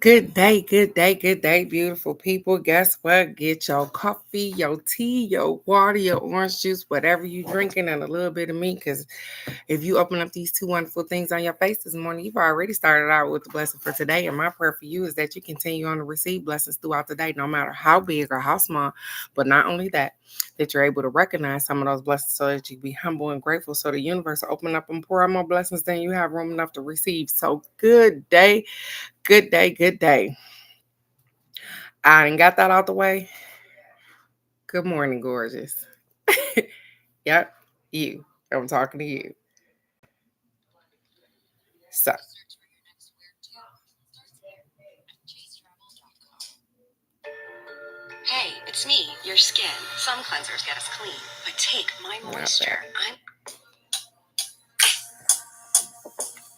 Good day, good day, good day, beautiful people. Guess what? Get your coffee, your tea, your water, your orange juice, whatever you drinking, and a little bit of me. Because if you open up these two wonderful things on your face this morning, you've already started out with the blessing for today. And my prayer for you is that you continue on to receive blessings throughout the day, no matter how big or how small. But not only that, that you're able to recognize some of those blessings so that you be humble and grateful. So the universe will open up and pour out more blessings than you have room enough to receive. So good day. Good day, good day. I ain't got that out the way. Good morning, gorgeous. Yep, you. I'm talking to you. So, Hey, it's me, your skin. Some cleansers get us clean, but take my moisture.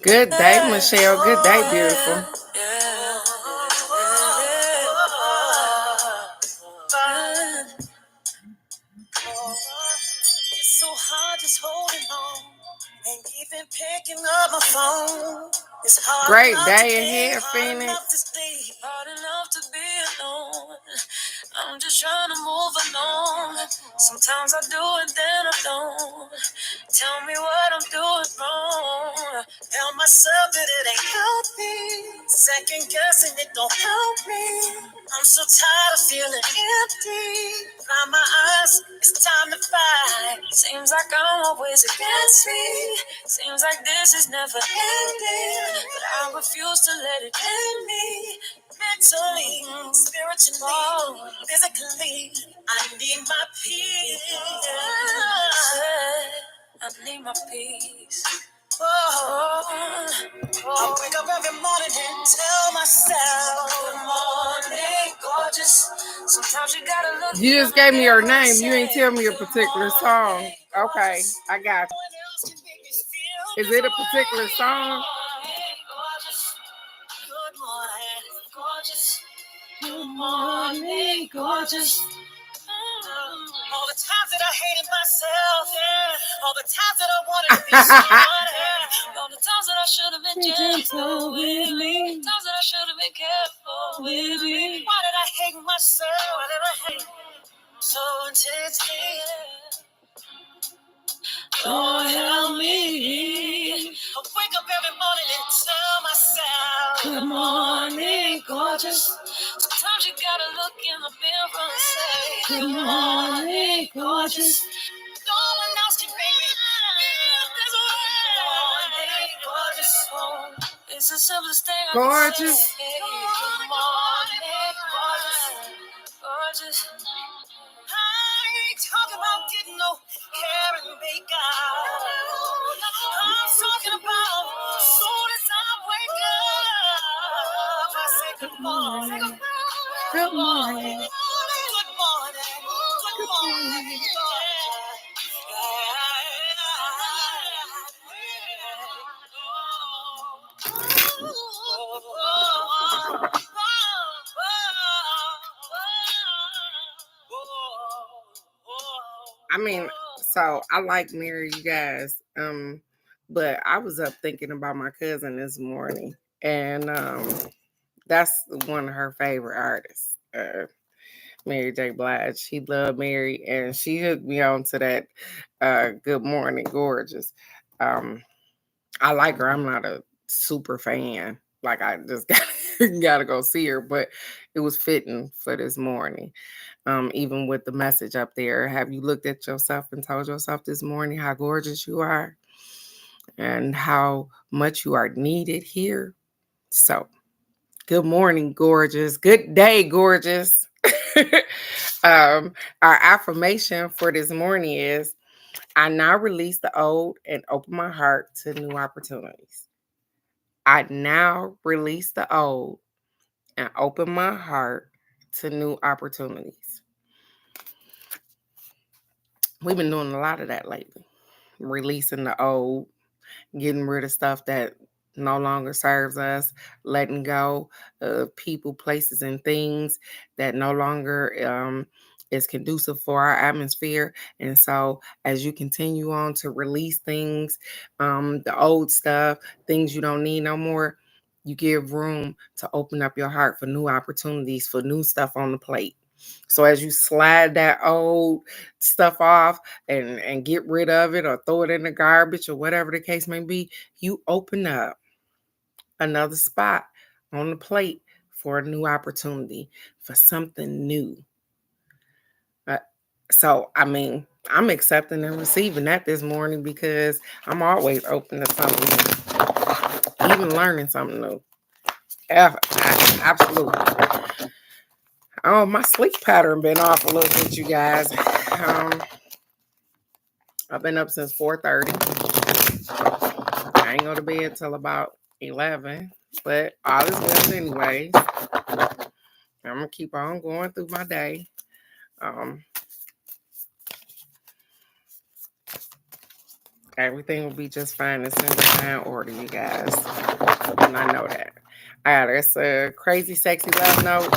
Good day, Michelle. Good day, beautiful. It's so hard just holding on and even picking up my phone. It's hard. Great day ahead, Phoenix. Hard enough to be alone. I'm just trying to move along. Sometimes I do it, then I don't. Tell me what I'm doing wrong. Tell myself that it ain't healthy. Second guessing it don't help me. I'm so tired of feeling empty. Blind my eyes, it's time to fight. Seems like I'm always against me. Seems like this is never ending. But I refuse to let it end me. Mentally, spiritually, physically, I need my peace. I need my peace. Oh, I wake up every morning and tell myself, good morning, gorgeous. Sometimes you gotta look. You just gave me your name. You ain't tell me a particular song. Okay, I got you. Is it a particular song? Good morning, gorgeous. Good morning, gorgeous. All the times that I hated myself, yeah. All the times that I wanted to be somebody, all the times that I should have been gentle with me, times that I should have been careful with me. Why did I hate myself? Why did I hate so intensely? Lord help me. I wake up every morning and tell myself, good morning, gorgeous. Sometimes you gotta look in the mirror and say, good morning, gorgeous. No one else can make me feel this way. Good morning, gorgeous. It's the simplest thing I can Gorgeous. say. Good morning, gorgeous. Gorgeous. I ain't talking about getting no hair and makeup. I'm talking about as soon as I wake up, I say good morning. Good morning. Good morning. Good morning. I mean, so I like Mary, you guys. But I was up thinking about my cousin this morning, and that's one of her favorite artists, Mary J. Blige. She loved Mary, and she hooked me on to that Good Morning Gorgeous. Um, I like her. I'm not a super fan. Like I just gotta go see her, but it was fitting for this morning. Even with the message up there, have you looked at yourself and told yourself this morning how gorgeous you are and how much you are needed here? So, good morning, gorgeous. Good day, gorgeous. Our affirmation for this morning is I now release the old and open my heart to new opportunities. I now release the old and open my heart to new opportunities. We've been doing a lot of that lately. Releasing the old, getting rid of stuff that no longer serves us, letting go of people, places, and things that no longer is conducive for our atmosphere. And so, as you continue on to release things, the old stuff, things you don't need no more, You give room to open up your heart for new opportunities, for new stuff on the plate. So as you slide that old stuff off and get rid of it or throw it in the garbage or whatever the case may be, you open up another spot on the plate for a new opportunity, for something new. So, I mean, I'm accepting and receiving that this morning because I'm always open to something new, even learning something new. Absolutely. Oh, my sleep pattern been off a little bit, you guys. I've been up since 4:30. I ain't go to bed till about 11, but all is well anyways. I'm gonna keep on going through my day. Everything will be just fine. It's in divine order, you guys. And I know that. I got us a crazy, sexy love note.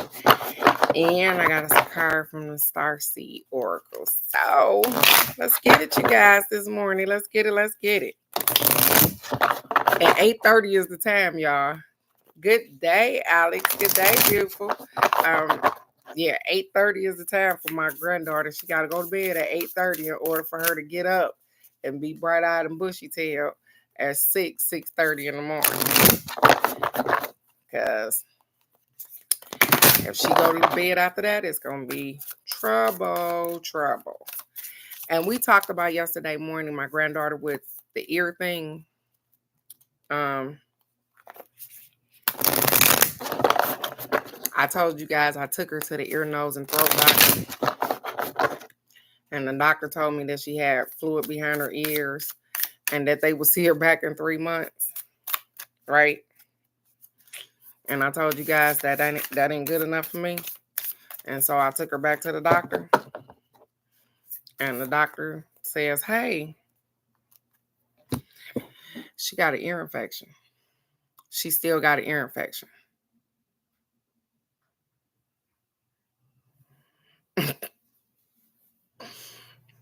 And I got us a card from the Starseed Oracle. So let's get it, you guys, this morning. Let's get it. Let's get it. And 8:30 is the time, y'all. Good day, Alex. Good day, beautiful. Yeah, 8:30 is the time for my granddaughter. She got to go to bed at 8:30 in order for her to get up and be bright-eyed and bushy-tailed at 6:30 in the morning. Because if she go to bed after that, it's going to be trouble. And we talked about yesterday morning, my granddaughter with the ear thing. I told you guys I took her to the ear, nose, and throat doctor. And the doctor told me that she had fluid behind her ears and that they would see her back in 3 months. Right? And I told you guys that ain't good enough for me. And so I took her back to the doctor. And the doctor says, hey, she got an ear infection. She still got an ear infection.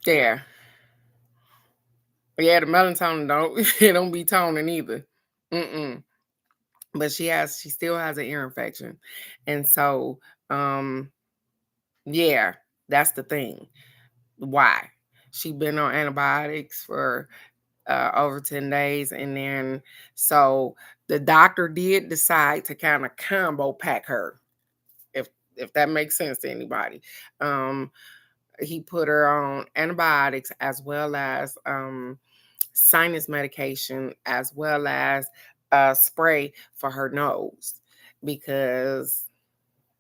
Yeah. Yeah, the melatonin don't be toning either. But she still has an ear infection. And so yeah, that's the thing. Why? She been on antibiotics for over 10 days. And then so the doctor did decide to kind of combo pack her, if that makes sense to anybody. He put her on antibiotics as well as sinus medication, as well as spray for her nose, because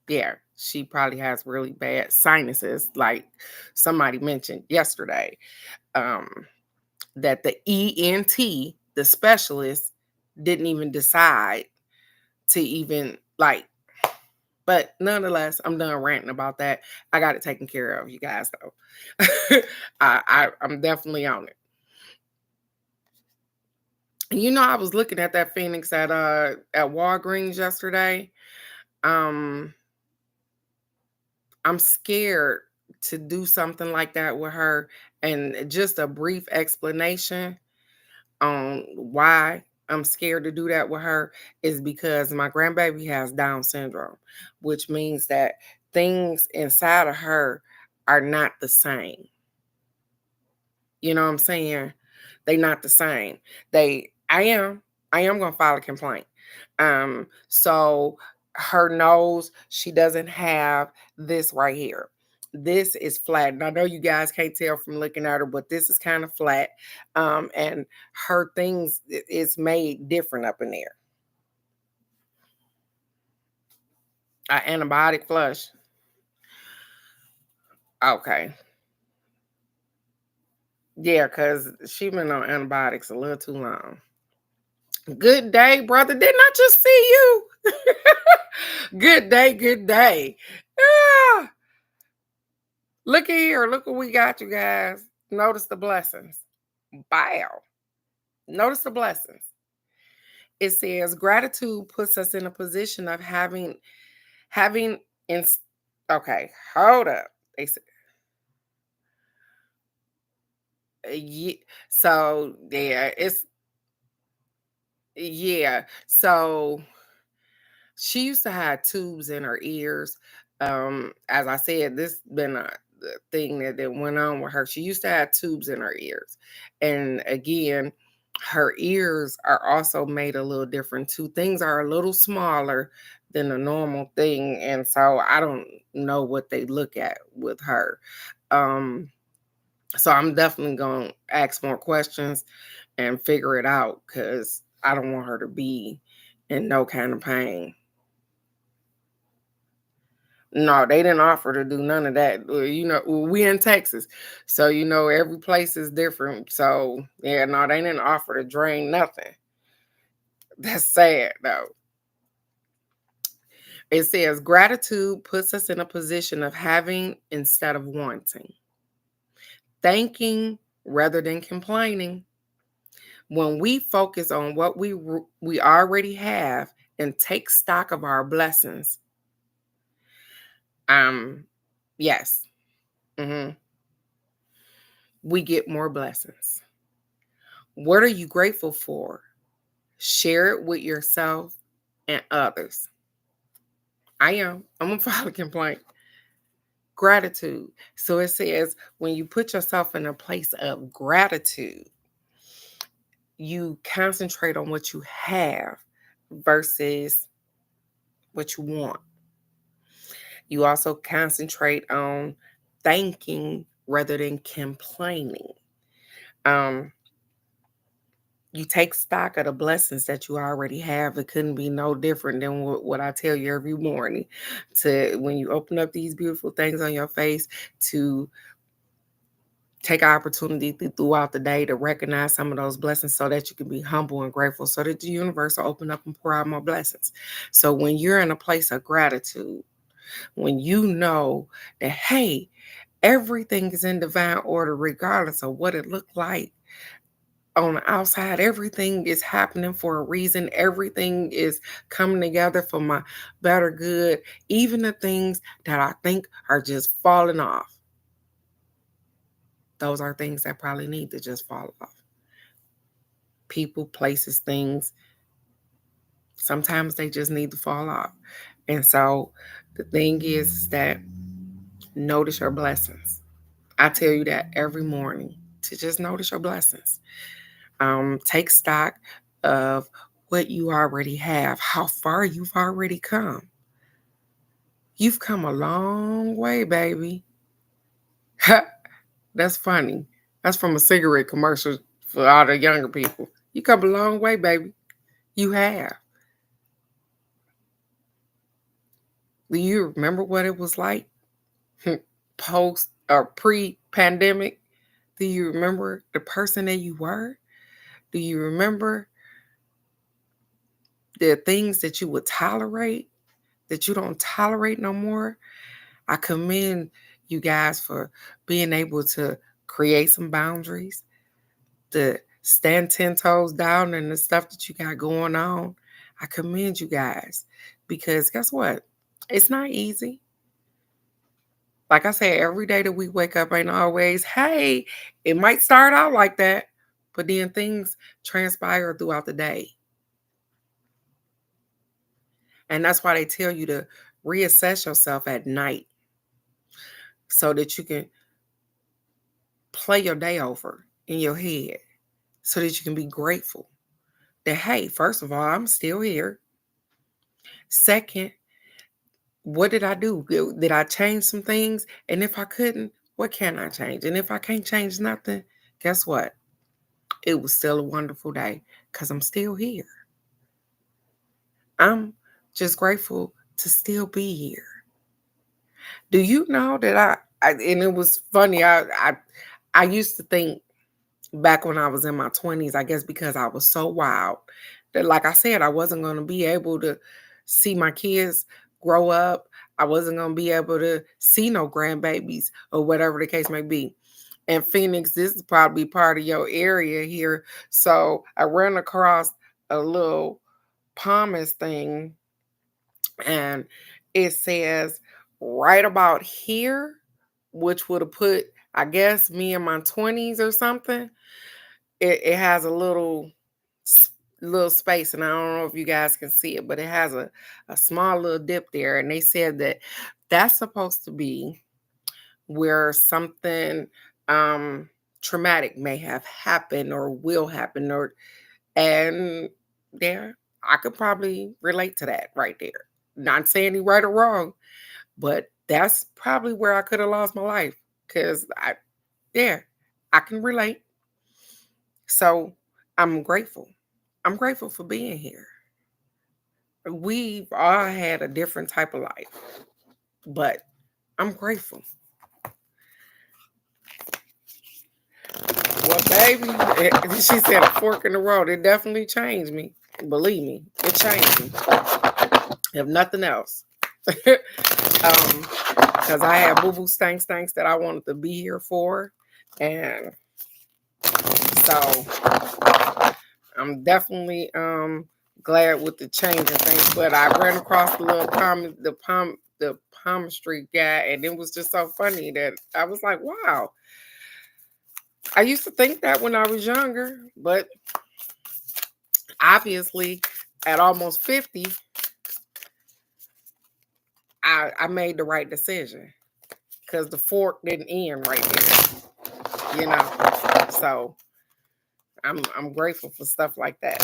yeah, she probably has really bad sinuses, like somebody mentioned yesterday. That the ENT, the specialist, didn't even decide to even like. But nonetheless, I'm done ranting about that. I got it taken care of, you guys, though. I'm definitely on it. You know, I was looking at that Phoenix at Walgreens yesterday. I'm scared to do something like that with her. And just a brief explanation on why I'm scared to do that with her is because my grandbaby has Down syndrome, which means that things inside of her are not the same. You know what I'm saying? They not the same. I am gonna file a complaint. So her nose, she doesn't have this right here. This is flat. And I know you guys can't tell from looking at her, but this is kind of flat. And her things is made different up in there. An antibiotic flush. Okay. Yeah, because she been on antibiotics a little too long. Good day, brother. Didn't I just see you? Good day, good day. Ah, look at here. Look what we got, you guys. Notice the blessings. Wow. Notice the blessings. It says gratitude puts us in a position of having in okay, hold up. They said yeah, so yeah, it's yeah. So She used to have tubes in her ears. As I said, this been the thing that went on with her. She used to have tubes in her ears. And again, her ears are also made a little different too. Things are a little smaller than a normal thing. And so I don't know what they look at with her. Um, so I'm definitely gonna ask more questions and figure it out because I don't want her to be in no kind of pain. No, they didn't offer to do none of that. We in Texas, so every place is different. So yeah, no, they didn't offer to drain nothing. That's sad though. It says gratitude puts us in a position of having instead of wanting, thanking rather than complaining. When we focus on what we already have and take stock of our blessings, um, yes, mhm, we get more blessings. What are you grateful for? Share it with yourself and others. I am. I'm gonna file a complaint. Gratitude. So it says when you put yourself in a place of gratitude, you concentrate on what you have versus what you want. You also concentrate on thanking rather than complaining. Um, you take stock of the blessings that you already have. It couldn't be no different than what I tell you every morning. To when you open up these beautiful things on your face, to take an opportunity throughout the day to recognize some of those blessings so that you can be humble and grateful so that the universe will open up and pour out more blessings. So when you're in a place of gratitude, when you know that, hey, everything is in divine order, regardless of what it looked like on the outside, everything is happening for a reason. Everything is coming together for my better good. Even the things that I think are just falling off, those are things that probably need to just fall off. People, places, things, sometimes they just need to fall off. And so the thing is that notice your blessings. I tell you that every morning to just notice your blessings. Take stock of what you already have, how far you've already come. You've come a long way, baby. That's funny. That's from a cigarette commercial for all the younger people. You come a long way, baby. You have. Do you remember what it was like post or pre-pandemic? Do you remember the person that you were? Do you remember the things that you would tolerate that you don't tolerate no more? I commend you guys for being able to create some boundaries, to stand 10 toes down and the stuff that you got going on. I commend you guys because guess what? It's not easy. Like I said, every day that we wake up ain't always, hey, it might start out like that, but then things transpire throughout the day. And that's why they tell you to reassess yourself at night so that you can play your day over in your head so that you can be grateful that, hey, first of all, I'm still here. Second, what did I do? Did I change some things? And if I couldn't, what can I change? And if I can't change nothing, guess what? It was still a wonderful day because I'm still here. I'm just grateful to still be here. Do you know that and it was funny, I used to think back when I was in my 20s, I guess because I was so wild that, like I said, I wasn't going to be able to see my kids grow up. I wasn't going to be able to see no grandbabies or whatever the case may be. And Phoenix, this is probably part of your area here. So I ran across a little promise thing and it says right about here, which would have put, I guess, me in my 20s or something. It has a little little space, and I don't know if you guys can see it, but it has a small little dip there. And they said that that's supposed to be where something traumatic may have happened or will happen, and there I could probably relate to that right there. Not saying he right or wrong, but that's probably where I could have lost my life. Cause I can relate. So I'm grateful. I'm grateful for being here. We've all had a different type of life, but I'm grateful. Well, baby, she said a fork in the road. It definitely changed me. Believe me, it changed me. If nothing else. Because I had boo-boo stanks that I wanted to be here for. And so I'm definitely glad with the change and things. But I ran across the little the palmistry guy, and it was just so funny that I was like, wow. I used to think that when I was younger, but obviously at almost 50, I made the right decision because the fork didn't end right there, you know. So I'm grateful for stuff like that.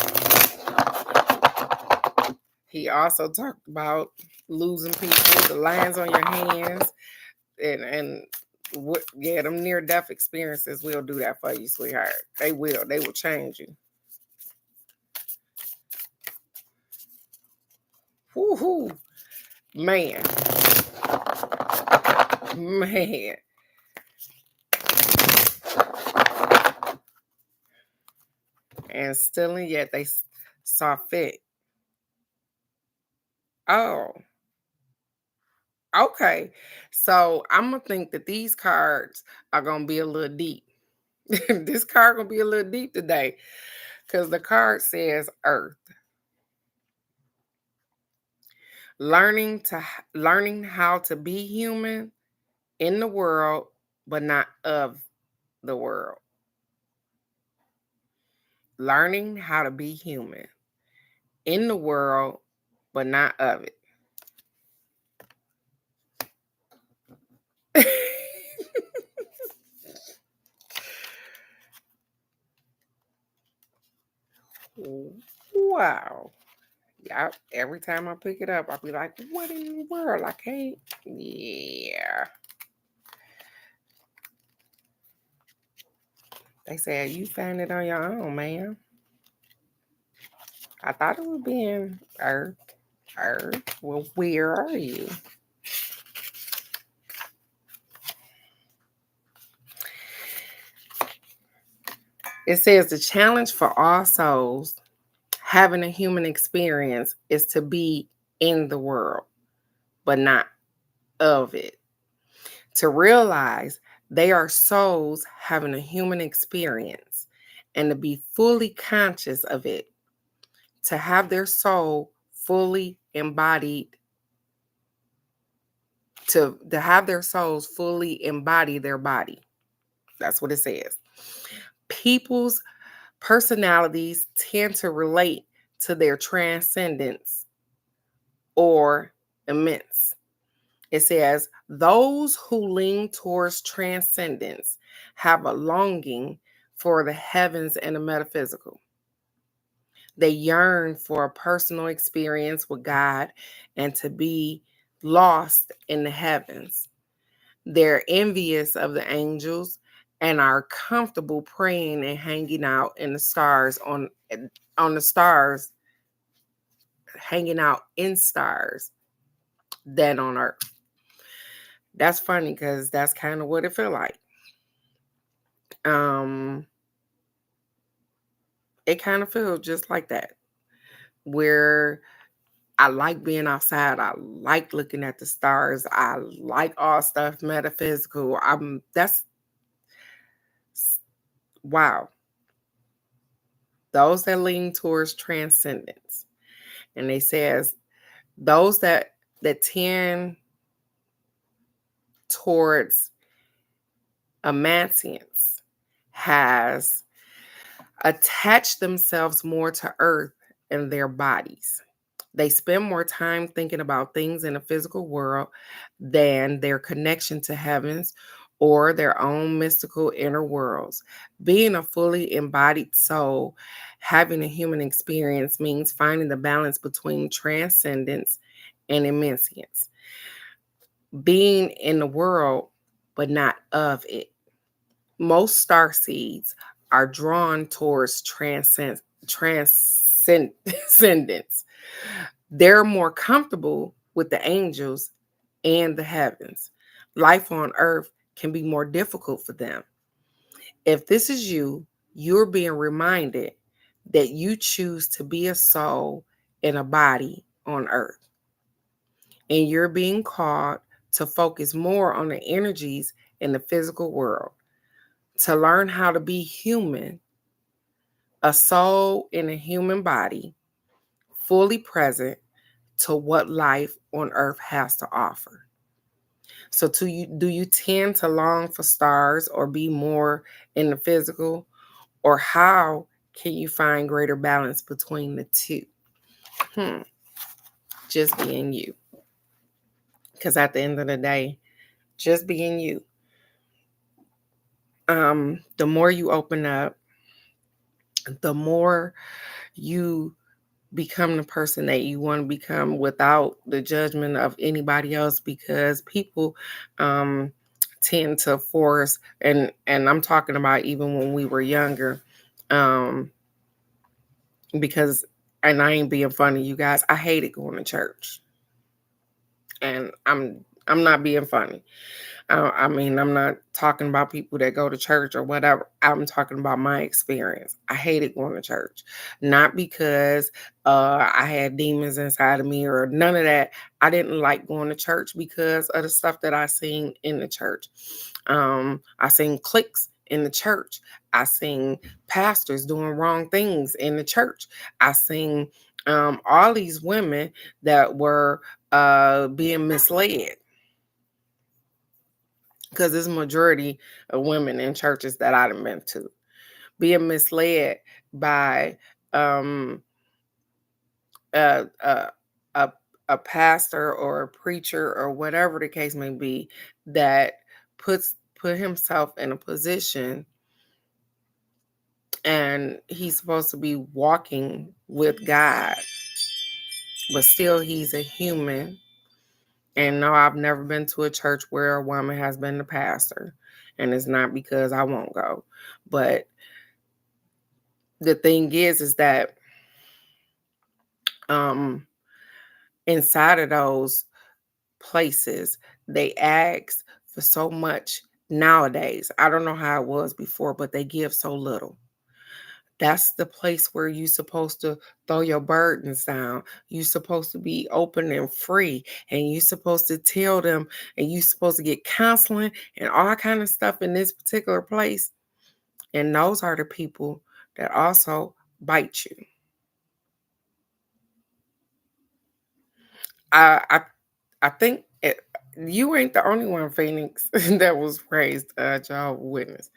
He also talked about losing people, the lines on your hands, and what, yeah, them near death experiences will do that for you, sweetheart. They will. They will change you. Whoo-hoo. Man. Man. And still and yet they saw fit. Oh, okay. So I'm gonna think that these cards are gonna be a little deep. This card gonna be a little deep today because the card says Earth. Learning how to be human in the world, but not of the world. Learning how to be human in the world, but not of it. Wow. Yeah, every time I pick it up, I'll be like, what in the world? I can't. Yeah. They said, you found it on your own, man. I thought it would be in Earth. Earth. Well, where are you? It says the challenge for all souls having a human experience is to be in the world, but not of it. To realize they are souls having a human experience and to be fully conscious of it, to have their soul fully embodied, to have their souls fully embody their body. That's what it says. People's personalities tend to relate to their transcendence or immense. It says, those who lean towards transcendence have a longing for the heavens and the metaphysical. They yearn for a personal experience with God and to be lost in the heavens. They're envious of the angels and are comfortable praying and hanging out in the stars on the stars, hanging out in stars than on earth. That's funny because that's kind of what it feel like. It kind of feels just like that, where I like being outside. I like looking at the stars. I like all stuff metaphysical. That's wow. Those that lean towards transcendence. And they says those that tend towards Amantians has attach themselves more to earth and their bodies. They spend more time thinking about things in the physical world than their connection to heavens or their own mystical inner worlds. Being a fully embodied soul, having a human experience means finding the balance between transcendence and immensience, being in the world but not of it. Most star seeds are drawn towards transcendence. They're more comfortable with the angels and the heavens. Life on earth can be more difficult for them. If this is you, you're being reminded that you choose to be a soul in a body on earth. And you're being called to focus more on the energies in the physical world, to learn how to be human, a soul in a human body, fully present to what life on earth has to offer. So do you tend to long for stars or be more in the physical? Or how can you find greater balance between the two? Hmm, just being you. Because at the end of the day, just being you. The more you open up, the more you become the person that you want to become without the judgment of anybody else, because people tend to force, and I'm talking about even when we were younger, um because, and I ain't being funny, you guys, I hated going to church. And I'm not being funny. I mean, I'm not talking about people that go to church or whatever. I'm talking about my experience. I hated going to church, not because I had demons inside of me or none of that. I didn't like going to church because of the stuff that I seen in the church. I seen cliques in the church. I seen pastors doing wrong things in the church. I seen all these women that were being misled, because there's a majority of women in churches that I've been to, being misled by um, a, a, a, a pastor or a preacher or whatever the case may be, that put himself in a position, and he's supposed to be walking with God, but still he's a human. And no, I've never been to a church where a woman has been the pastor. And it's not because I won't go. But the thing is that um inside of those places, they ask for so much nowadays. I don't know how it was before, but they give so little. That's the place where you're supposed to throw your burdens down. You're supposed to be open and free. And you're supposed to tell them, and you're supposed to get counseling and all kind of stuff in this particular place. And those are the people that also bite you. I I, I think you ain't the only one, Phoenix, that was raised a Jehovah's Witness.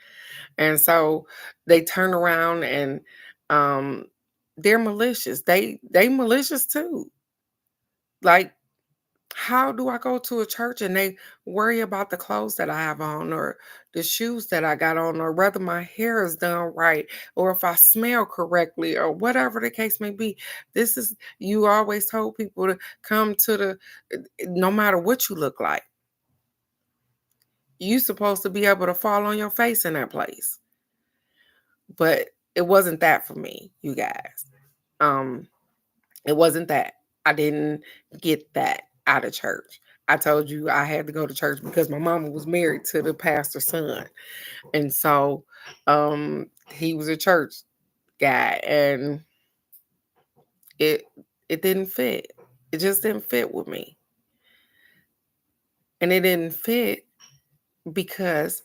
And so they turn around and um they're malicious. They malicious too. Like, how do I go to a church and they worry about the clothes that I have on or the shoes that I got on or whether my hair is done right or if I smell correctly or whatever the case may be. This is, you always told people to come to the, no matter what you look like, you supposed to be able to fall on your face in that place. But it wasn't that for me, you guys. Um, it wasn't that. I didn't get that out of church. I told you I had to go to church because my mama was married to the pastor's son. And so he was a church guy, and it it didn't fit. It just didn't fit with me. And it didn't fit because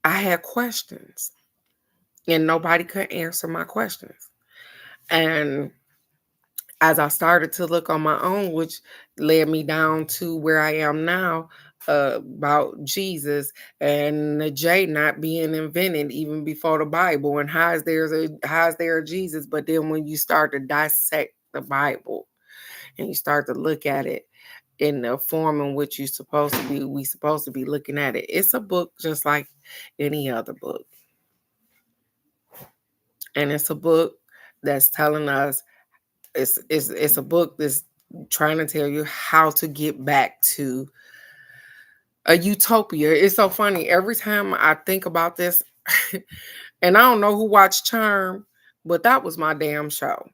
I had questions and nobody could answer my questions. And as I started to look on my own, which led me down to where I am now, about Jesus and the J not being invented even before the Bible, and how's there a Jesus? But then when you start to dissect the Bible and you start to look at it in the form in which we supposed to be looking at it. It's a book just like any other book. And it's a book that's telling us it's a book that's trying to tell you how to get back to a utopia. It's so funny. Every time I think about this, and I don't know who watched Charm, but that was my damn show.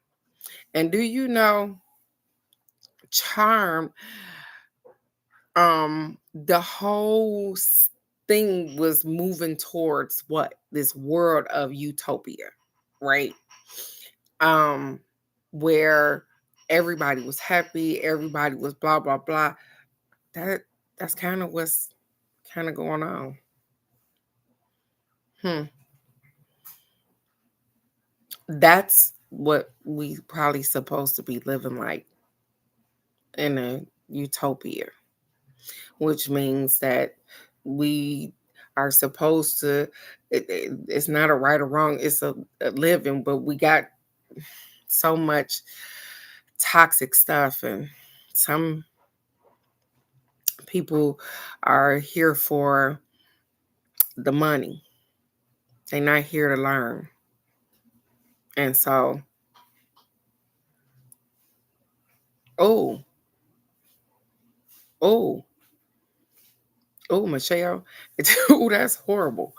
And do you know Charm, the whole thing was moving towards what? This world of utopia, right? Um where everybody was happy, everybody was blah blah blah. That that's kind of what's kind of going on. Hmm. That's what we probably supposed to be living like in a utopia, which means that we are supposed to it's not a right or wrong, it's a living, but we got so much toxic stuff, and some people are here for the money. They're not here to learn. And so, oh, oh, oh, Michelle, oh, that's horrible.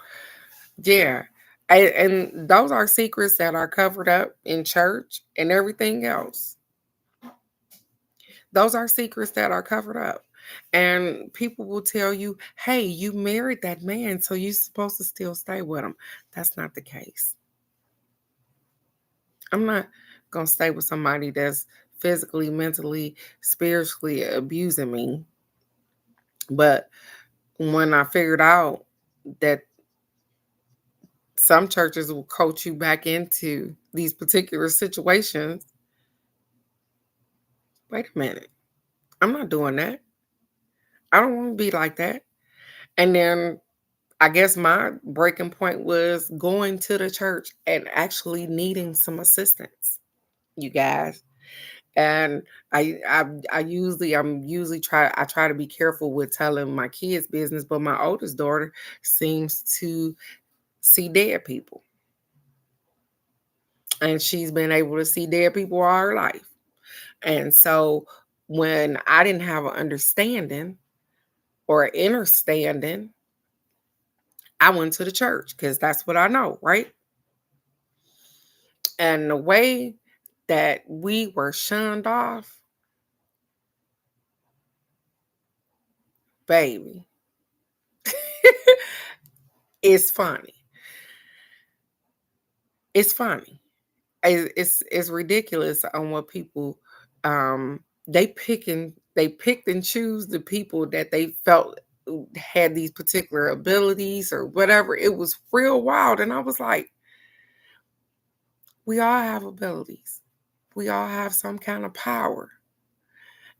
Yeah. And those are secrets that are covered up in church and everything else. Those are secrets that are covered up. And people will tell you, hey, you married that man, so you're supposed to still stay with him. That's not the case. I'm not going to stay with somebody that's physically, mentally, spiritually abusing me. But when I figured out that some churches will coach you back into these particular situations, wait a minute, I'm not doing that. I don't want to be like that. And then I guess my breaking point was going to the church and actually needing some assistance, you guys. And I'm usually try to be careful with telling my kids business, but my oldest daughter seems to see dead people. And she's been able to see dead people all her life. And so when I didn't have an understanding or understanding, I went to the church because that's what I know, right? And the way that we were shunned off, baby, it's funny. It's funny. It's ridiculous on what people they picked and choose the people that they felt had these particular abilities or whatever. It was real wild, and I was like, we all have abilities. We all have some kind of power.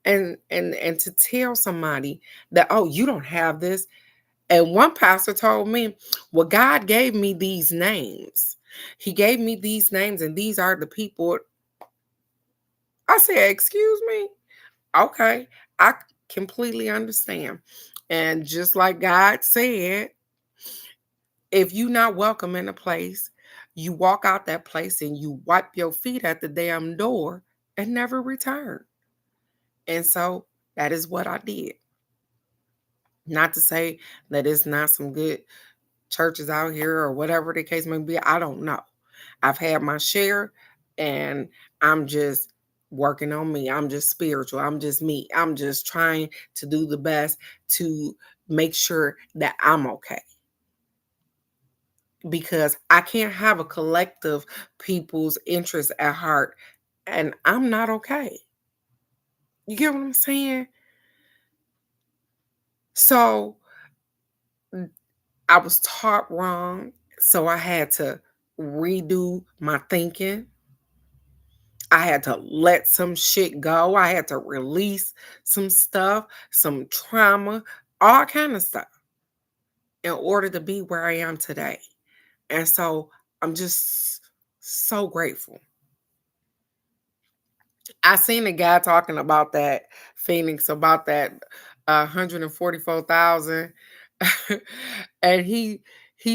And to tell somebody that, oh, you don't have this. And one pastor told me, well, God gave me these names. He gave me these names, and these are the people. I said, excuse me? Okay, I completely understand. And just like God said, if you not welcome in a place, you walk out that place and you wipe your feet at the damn door and never return. And so that is what I did. Not to say that it's not some good churches out here or whatever the case may be. I don't know. I've had my share, and I'm just working on me. I'm just spiritual. I'm just me. I'm just trying to do the best to make sure that I'm okay. Because I can't have a collective people's interest at heart, and I'm not okay. You get what I'm saying? So I was taught wrong. So I had to redo my thinking. I had to let some shit go. I had to release some stuff, some trauma, all kind of stuff in order to be where I am today. And so I'm just so grateful. I seen a guy talking about that Phoenix, about that 144,000. And he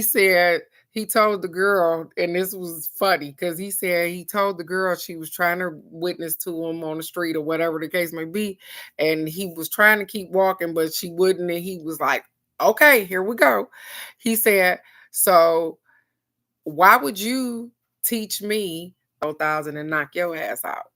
said he told the girl, and this was funny because he said he told the girl she was trying to witness to him on the street or whatever the case may be, and he was trying to keep walking, but she wouldn't, and he was like, "Okay, here we go." He said, "So why would you teach me 1,000 and knock your ass out?"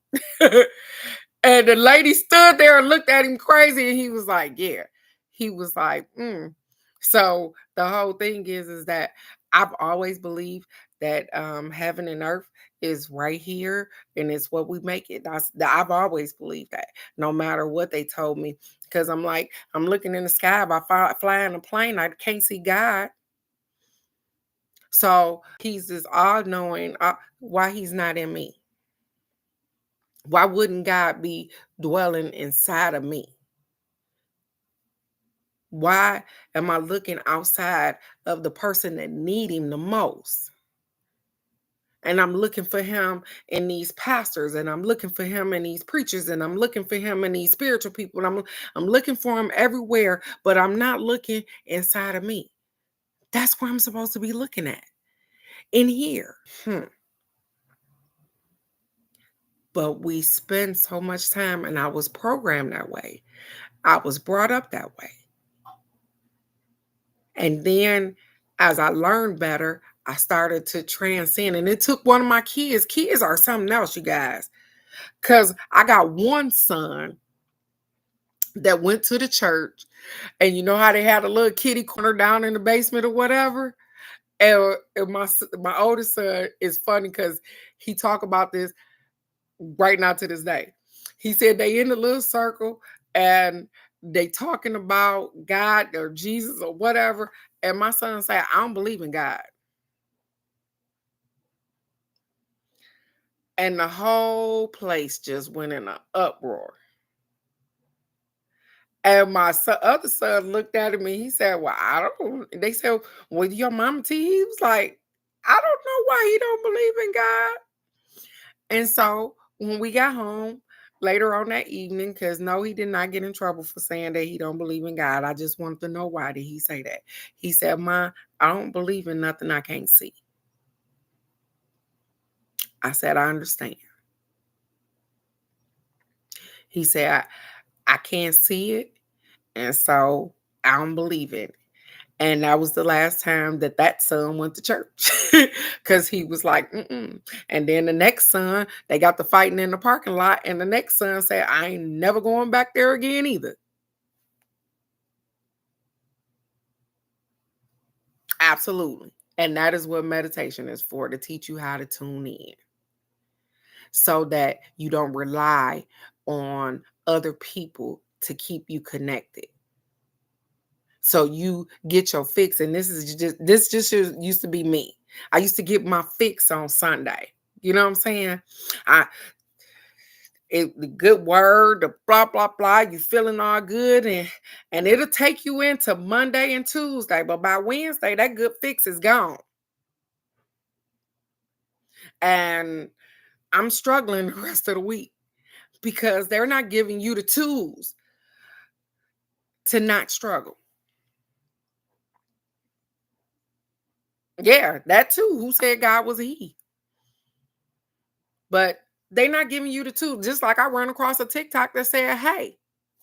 And the lady stood there and looked at him crazy, and he was like, "Yeah." He was like, mm. So the whole thing is that I've always believed that heaven and earth is right here, and it's what we make it. I've always believed that, no matter what they told me. Because I'm like, I'm looking in the sky, if I fly in a plane, I can't see God. So he's this all knowing. Why he's not in me? Why wouldn't God be dwelling inside of me? Why am I looking outside of the person that need him the most? And I'm looking for him in these pastors, and I'm looking for him in these preachers, and I'm looking for him in these spiritual people. And I'm looking for him everywhere, but I'm not looking inside of me. That's where I'm supposed to be looking at. In here. But we spend so much time, and I was programmed that way. I was brought up that way. And then as I learned better, I started to transcend. And it took one of my kids. Kids are something else, you guys. Because I got one son that went to the church. And you know how they had a little kitty corner down in the basement or whatever? And my oldest son is funny because he talk about this right now to this day. He said they in the little circle and they talking about God or Jesus or whatever. And my son said, "I don't believe in God." And the whole place just went in an uproar. And my other son looked at him and he said, "Well, I don't." They said, "Well, your mama T?" He was like, "I don't know why he don't believe in God." And so when we got home later on that evening, because no, he did not get in trouble for saying that he don't believe in God. I just wanted to know, why did he say that? He said, "Ma, I don't believe in nothing I can't see." I said, "I understand." He said, I can't see it, and so I don't believe it." And that was the last time that son went to church, because he was like, "Mm-mm." And then the next son, they got the fighting in the parking lot, and the next son said, "I ain't never going back there again either." Absolutely. And that is what meditation is for, to teach you how to tune in so that you don't rely on other people to keep you connected. So you get your fix. And this just used to be me. I used to get my fix on Sunday. You know what I'm saying? I the good word, the blah blah blah, you feeling all good, and it'll take you into Monday and Tuesday, but by Wednesday that good fix is gone. And I'm struggling the rest of the week because they're not giving you the tools to not struggle. Yeah, that too. Who said God was a he? But they're not giving you the tools. Just like I run across a TikTok that said, "Hey,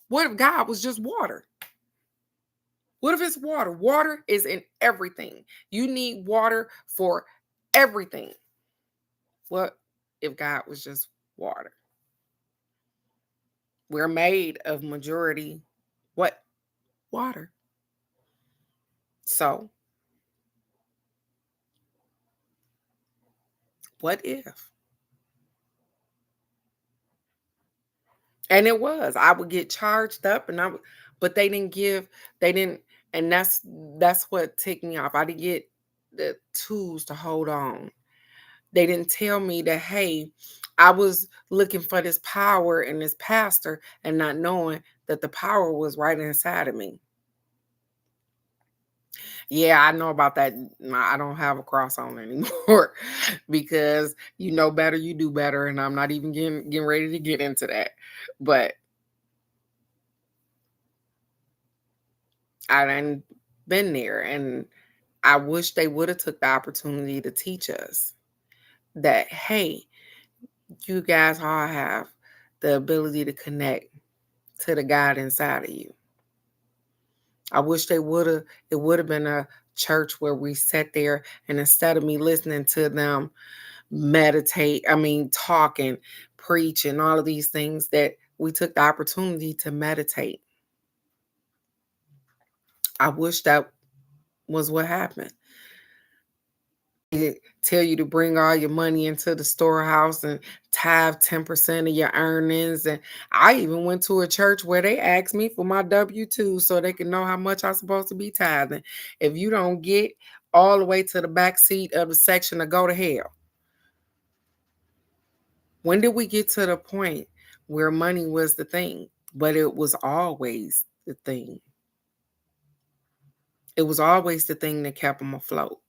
what if God was just water? What if it's water? Water is in everything. You need water for everything. What if God was just water?" We're made of majority what? Water. So, what if? And it was. I would get charged up, and but they didn't, and that's what ticked me off. I didn't get the tools to hold on. They didn't tell me that, hey, I was looking for this power in this pastor and not knowing that the power was right inside of me. Yeah, I know about that. I don't have a cross on anymore because you know better, you do better, and I'm not even getting ready to get into that. But I done been there, and I wish they would have took the opportunity to teach us that, hey, you guys all have the ability to connect to the God inside of you. I wish they would have. It would have been a church where we sat there, and instead of me listening to them talk and preach and all of these things, that we took the opportunity to meditate. I wish that was what happened. They tell you to bring all your money into the storehouse and tithe 10% of your earnings. And I even went to a church where they asked me for my W-2 so they can know how much I'm supposed to be tithing. If you don't get all the way to the back seat of the section, to go to hell. When did we get to the point where money was the thing? But it was always the thing. It was always the thing that kept them afloat.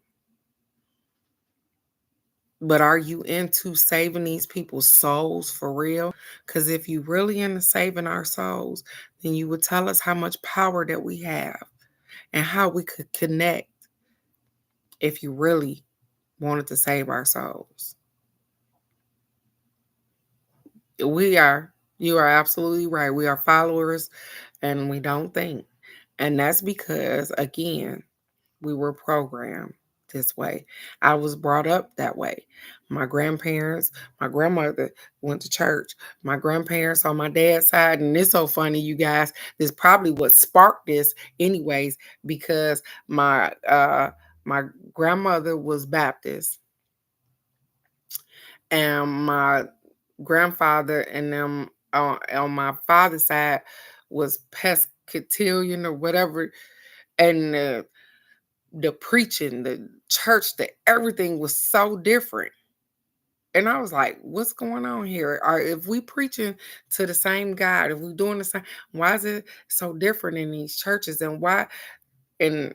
But are you into saving these people's souls for real? Because if you really into saving our souls, then you would tell us how much power that we have and how we could connect if you really wanted to save our souls. You are absolutely right. We are followers and we don't think. And that's because, again, we were programmed this way. I was brought up that way. My grandparents, my grandmother went to church. My grandparents on my dad's side, and it's so funny, you guys. This probably what sparked this, anyways, because my grandmother was Baptist, and my grandfather and them on my father's side was Pescatilian or whatever, and the preaching, the church, the everything was so different. And I was like, what's going on here? Or if we preaching to the same God, if we doing the same, why is it so different in these churches? And why? And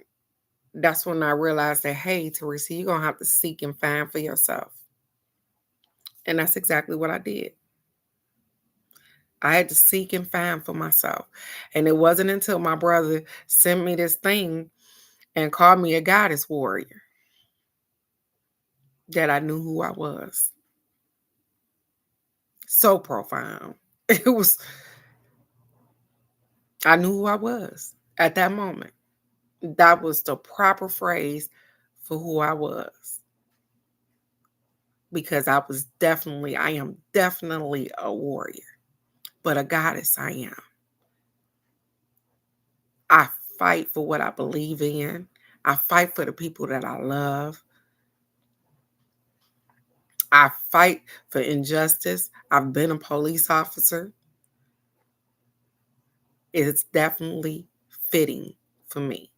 that's when I realized that, hey, Teresa, you're gonna have to seek and find for yourself. And that's exactly what I did. I had to seek and find for myself. And it wasn't until my brother sent me this thing and called me a goddess warrior that I knew who I was. So profound. It was, I knew who I was at that moment. That was the proper phrase for who I was. Because I am definitely a warrior, but a goddess I am. I fight for what I believe in. I fight for the people that I love. I fight for injustice. I've been a police officer. It's definitely fitting for me.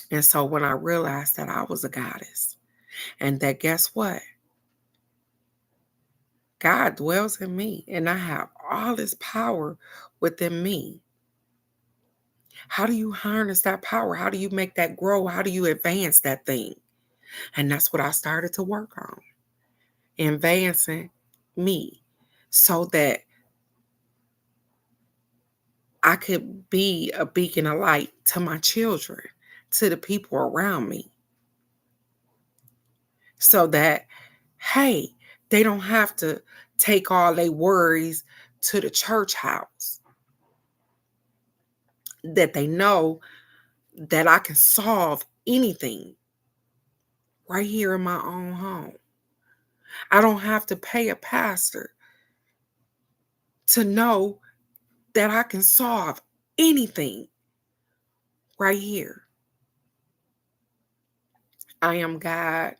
And so when I realized that I was a goddess, and that guess what? God dwells in me, and I have all this power within me. How do you harness that power? How do you make that grow? How do you advance that thing? And that's what I started to work on, advancing me so that I could be a beacon of light to my children, to the people around me, so that, hey, they don't have to take all their worries to the church house, that they know that I can solve anything right here in my own home. I don't have to pay a pastor to know that I can solve anything right here. I am God.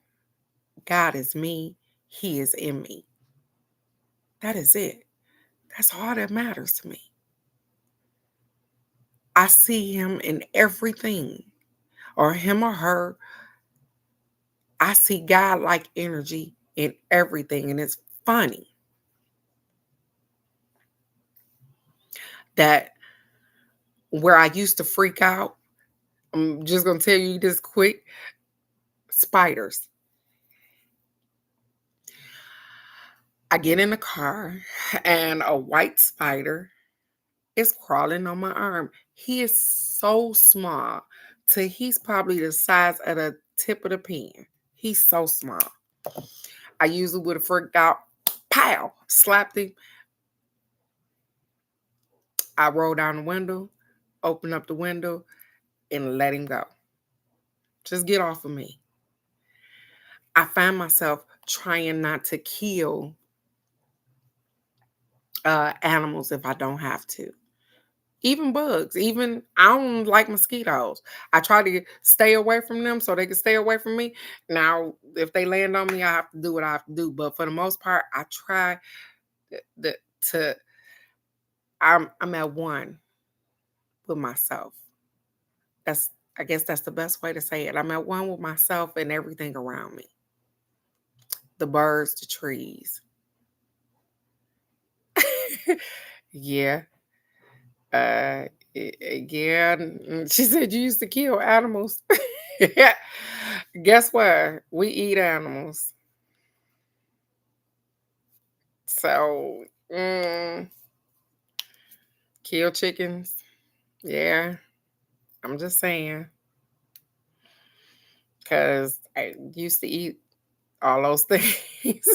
God is me. He is in me. That is it. That's all that matters to me. I see him in everything, or him or her. I see God like energy in everything. And it's funny that where I used to freak out, I'm just gonna tell you this quick. Spiders. I get in the car and a white spider is crawling on my arm. He is so small till he's probably the size of the tip of the pen. He's so small. I usually would have freaked out. Pow! Slapped him. I roll down the window, open up the window, and let him go. Just get off of me. I find myself trying not to kill animals if I don't have to. Even bugs, even I don't like mosquitoes. I try to stay away from them so they can stay away from me. Now, if they land on me, I have to do what I have to do. But for the most part, I try the, to. I'm at one with myself. I guess that's the best way to say it. I'm at one with myself and everything around me. The birds, the trees. Yeah. Yeah. She said you used to kill animals. Yeah. Guess what? We eat animals. So, kill chickens. Yeah. I'm just saying. Because I used to eat all those things.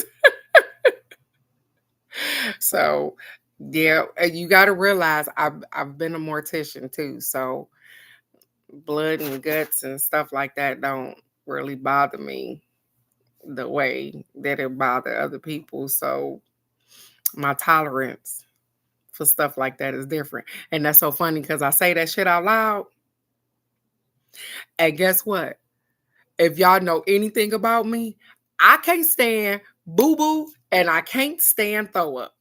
So, yeah, you got to realize I've been a mortician too. So, blood and guts and stuff like that don't really bother me the way that it bother other people. So, my tolerance for stuff like that is different. And that's so funny because I say that shit out loud. And guess what? If y'all know anything about me, I can't stand boo boo and I can't stand throw up.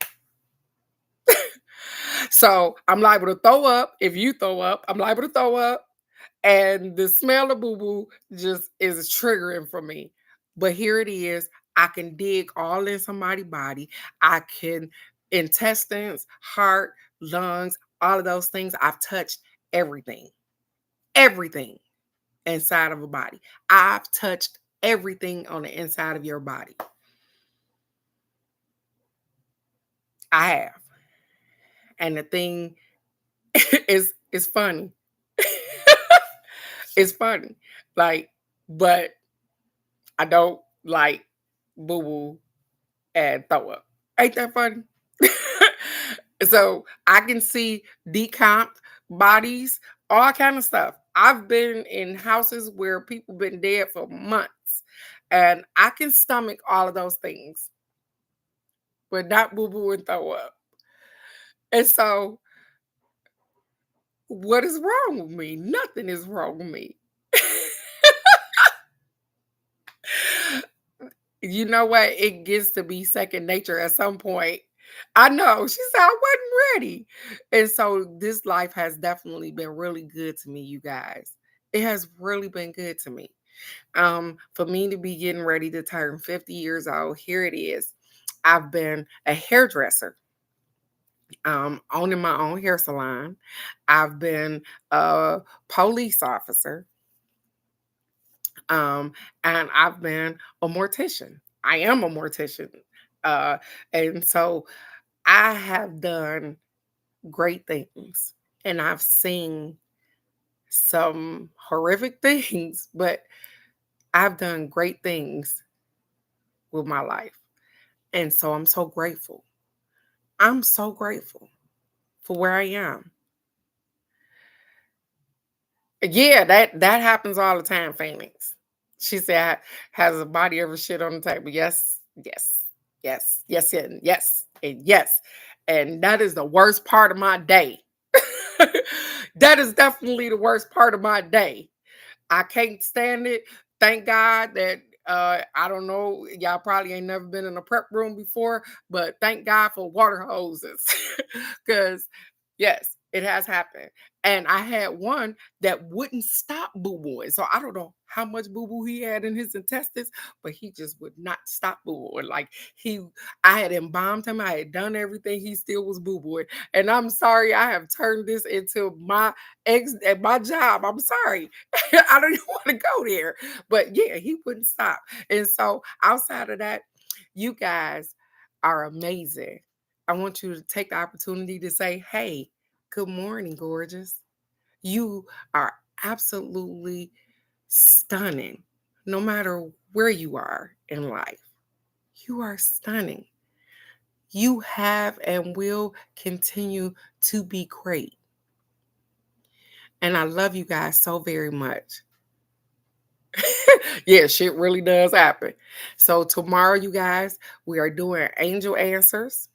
So I'm liable to throw up. If you throw up, I'm liable to throw up. And the smell of boo boo just is triggering for me. But here it is. I can dig all in somebody's body. I can, intestines, heart, lungs, all of those things. I've touched everything, everything inside of a body. I've touched everything on the inside of your body. I have. And the thing is funny. It's funny. Like, but I don't like boo boo and throw up. Ain't that funny? So I can see decomped bodies, all kind of stuff. I've been in houses where people been dead for months, and I can stomach all of those things, but not boo boo and throw up. And so, what is wrong with me? Nothing is wrong with me. You know what? It gets to be second nature at some point. I know. She said I wasn't ready. And so this life has definitely been really good to me, you guys. It has really been good to me. For me to be getting ready to turn 50 years old, here it is. I've been a hairdresser, owning my own hair salon. I've been a police officer. Um, and I've been a mortician. I am a mortician. Uh, and so I have done great things and I've seen some horrific things, but I've done great things with my life. And so I'm so grateful. I'm so grateful for where I am. Yeah, that happens all the time, Phoenix. She said, "Has a body ever shit on the table?" Yes, yes, yes, yes, and yes, and that is the worst part of my day. That is definitely the worst part of my day. I can't stand it. Thank God that I don't know, y'all probably ain't never been in a prep room before, but thank God for water hoses. Because yes, it has happened. And I had one that wouldn't stop boo-booing. So I don't know how much boo-boo he had in his intestines, but he just would not stop boo-booing. Like I had embalmed him. I had done everything. He still was boo-booing. And I'm sorry, I have turned this into my ex at my job. I'm sorry. I don't even want to go there. But yeah, he wouldn't stop. And so outside of that, you guys are amazing. I want you to take the opportunity to say, hey, good morning, gorgeous. You are absolutely stunning, no matter where you are in life. You are stunning. You have and will continue to be great. And I love you guys so very much. Yeah, shit really does happen. So tomorrow, you guys, we are doing angel answers.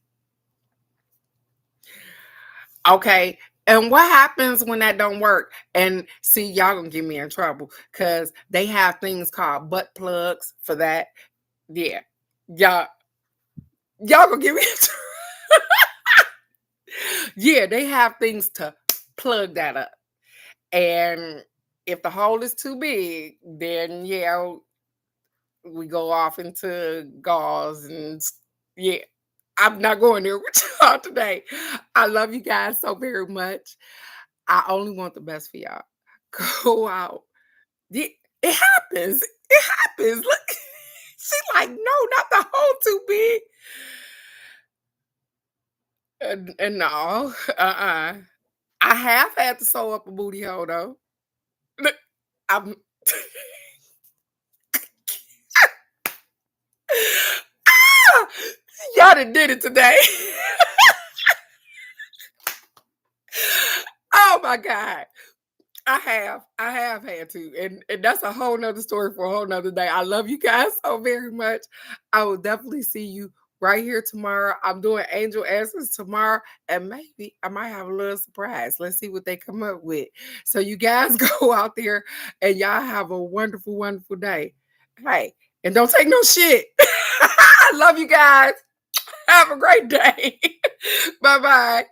Okay. And what happens when that don't work? And see, y'all gonna get me in trouble because they have things called butt plugs for that. Yeah. Y'all gonna get me in trouble. Yeah, they have things to plug that up. And if the hole is too big, then yeah, we go off into gauze and yeah. I'm not going there with y'all today. I love you guys so very much. I only want the best for y'all. Go out. It happens. It happens. Look, she like, no, not the hole too big. And no, I have had to sew up a booty hole though. Look, I'm y'all done did it today. Oh my God. I have had to, and that's a whole nother story for a whole nother day. I love you guys so very much. I will definitely see you right here tomorrow. I'm doing angel answers tomorrow, and maybe I might have a little surprise. Let's see what they come up with. So you guys go out there and y'all have a wonderful, wonderful day. Hey, and don't take no shit. I love you guys. Have a great day. Bye-bye.